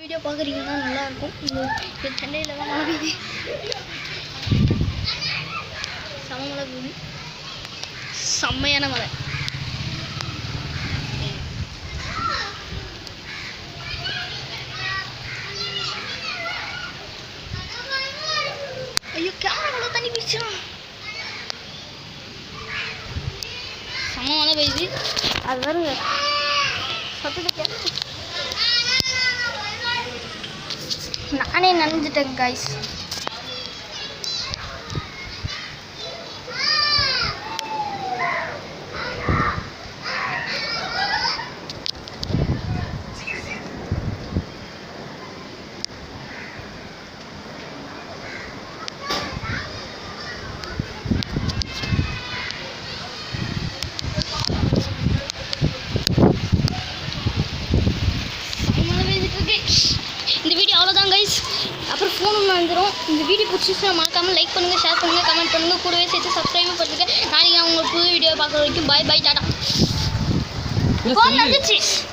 Video பார்க்குறீங்கன்னா நல்லாயிருக்கும். இந்த சென்னையில் தான் மழை பெய்யுது, செம்ம மழை பெய்யுது, செம்மையான மழை. ஐயோ கேமரா தண்ணி பிடிச்சிடும். செம்ம மழை பெய்யுது. அது வருங்க சத்தத்தை நானே நனைஞ்சிட்டேன் கைஸ். இந்த வீடியோ அவ்வளோதான் கைஸ். அப்புறம் ஃபோன் வந்துடும். இந்த வீடியோ பிடிச்சிச்சுன்னா மறக்காமல் லைக் பண்ணுங்கள், ஷேர் பண்ணுங்கள், கமெண்ட் பண்ணுங்கள், கூடவே சேர்த்து சப்ஸ்கிரைபும் பண்ணுங்கள். நாளைக்கு நான் உங்கள் புது வீடியோ பார்க்குற வரைக்கும் பாய் பாய் டாடா. ஃபோன் வந்துச்சு.